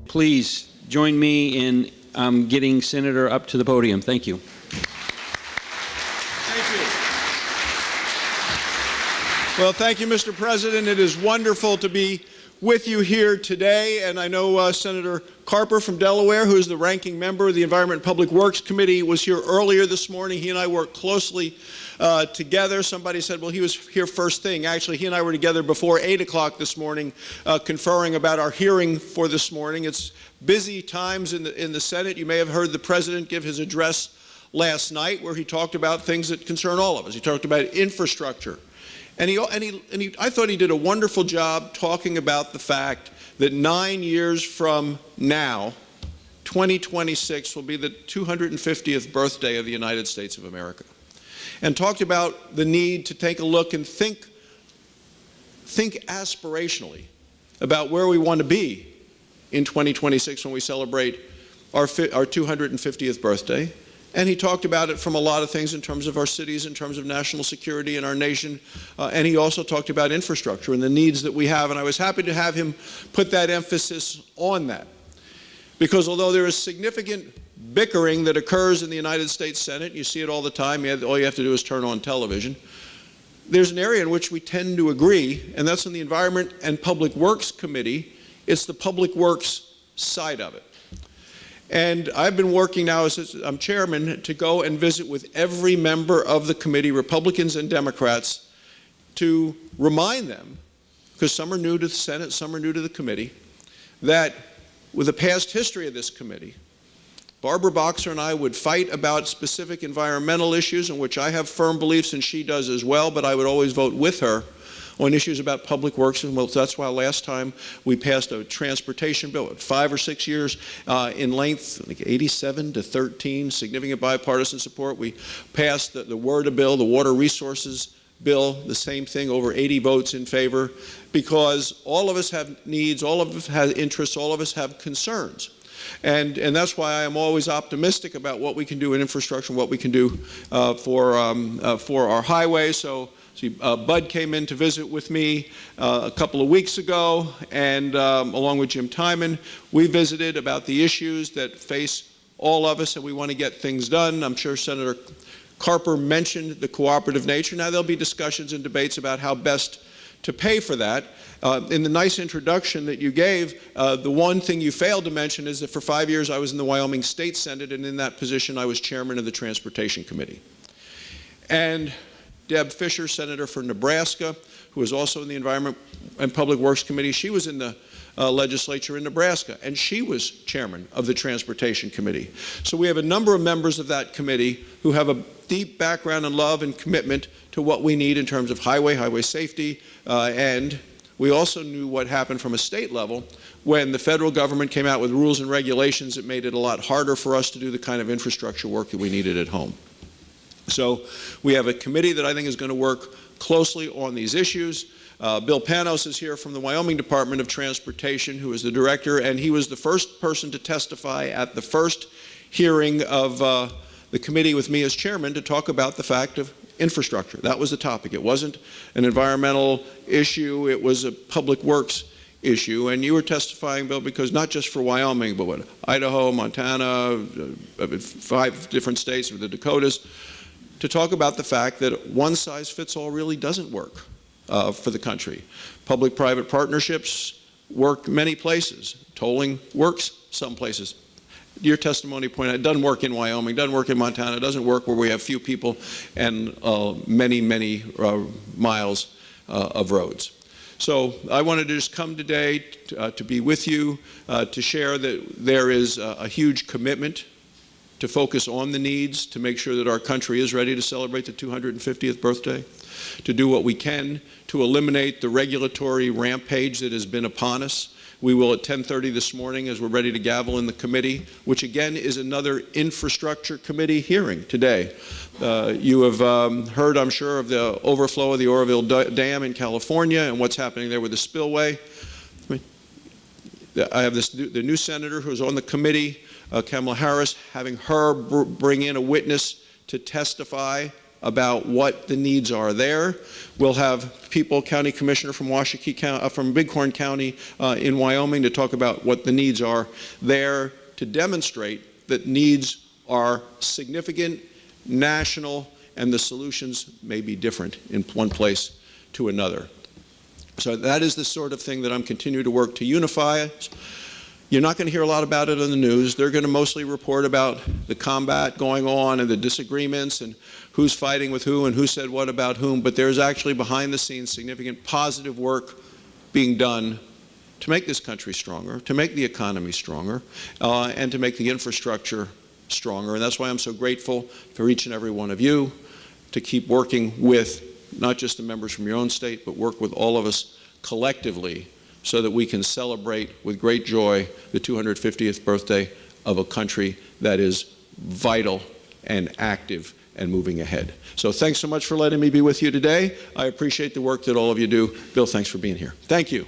please join me in getting Senator up to the podium. Thank you. Thank you. Well, thank you, Mr. President. It is wonderful to be with you here today, and I know Senator Carper from Delaware, who is the ranking member of the Environment and Public Works Committee, was here earlier this morning. He and I worked closely together. Somebody said, well, he was here first thing. Actually, he and I were together before 8 o'clock this morning, conferring about our hearing for this morning. It's busy times in the Senate. You may have heard the President give his address last night, where he talked about things that concern all of us. He talked about infrastructure. And I thought he did a wonderful job talking about the fact that 9 years from now, 2026 will be the 250th birthday of the United States of America. And talked about the need to take a look and think aspirationally about where we want to be in 2026 when we celebrate our 250th birthday. And he talked about it from a lot of things in terms of our cities, in terms of national security in our nation. And he also talked about infrastructure and the needs that we have. And I was happy to have him put that emphasis on that. Because although there is significant bickering that occurs in the United States Senate, you see it all the time, all you have to do is turn on television, there's an area in which we tend to agree, and that's in the Environment and Public Works Committee. It's the public works side of it. And I've been working now, as I'm chairman, to go and visit with every member of the committee, Republicans and Democrats, to remind them, because some are new to the Senate, some are new to the committee, that with the past history of this committee, Barbara Boxer and I would fight about specific environmental issues in which I have firm beliefs and she does as well, but I would always vote with her on issues about public works, and well, that's why last time we passed a transportation bill, 5 or 6 years in length, like 87 to 13, significant bipartisan support. We passed the WRDA bill, the Water Resources bill, the same thing, over 80 votes in favor, because all of us have needs, all of us have interests, all of us have concerns. And that's why I am always optimistic about what we can do in infrastructure, what we can do for our highways. So Bud came in to visit with me a couple of weeks ago, and along with Jim Timon, we visited about the issues that face all of us, and we want to get things done. I'm sure Senator Carper mentioned the cooperative nature. Now there'll be discussions and debates about how best to pay for that. In the nice introduction that you gave, the one thing you failed to mention is that for 5 years I was in the Wyoming State Senate, and in that position I was chairman of the Transportation Committee. And Deb Fisher, senator for Nebraska, who is also in the Environment and Public Works Committee, she was in the legislature in Nebraska, and she was chairman of the Transportation Committee. So we have a number of members of that committee who have a deep background and love and commitment to what we need in terms of highway safety, and we also knew what happened from a state level when the federal government came out with rules and regulations that made it a lot harder for us to do the kind of infrastructure work that we needed at home. So we have a committee that I think is going to work closely on these issues. Bill Panos is here from the Wyoming Department of Transportation, who is the director, and he was the first person to testify at the first hearing of the committee with me as chairman to talk about the fact of infrastructure. That was the topic. It wasn't an environmental issue, it was a public works issue. And you were testifying, Bill, because not just for Wyoming, but what, Idaho, Montana, 5 different states with the Dakotas, to talk about the fact that one size fits all really doesn't work for the country. Public-private partnerships work many places. Tolling works some places. Your testimony pointed out it doesn't work in Wyoming, doesn't work in Montana, it doesn't work where we have few people and many miles of roads. So I wanted to just come today to be with you, to share that there is a huge commitment to focus on the needs, to make sure that our country is ready to celebrate the 250th birthday, to do what we can to eliminate the regulatory rampage that has been upon us. We will at 10:30 this morning, as we're ready to gavel in the committee, which again is another infrastructure committee hearing today. You have heard, I'm sure, of the overflow of the Oroville Dam in California and what's happening there with the spillway. I have the new senator who's on the committee, Kamala Harris, having her bring in a witness to testify about what the needs are there. We'll have people, County Commissioner from from Bighorn County in Wyoming, to talk about what the needs are there, to demonstrate that needs are significant, national, and the solutions may be different in one place to another. So that is the sort of thing that I'm continuing to work to unify. You're not going to hear a lot about it on the news. They're going to mostly report about the combat going on and the disagreements and who's fighting with who and who said what about whom, but there's actually behind the scenes significant positive work being done to make this country stronger, to make the economy stronger, and to make the infrastructure stronger. And that's why I'm so grateful for each and every one of you to keep working with not just the members from your own state, but work with all of us collectively so that we can celebrate with great joy the 250th birthday of a country that is vital and active and moving ahead. So thanks so much for letting me be with you today. I appreciate the work that all of you do. Bill, thanks for being here. Thank you.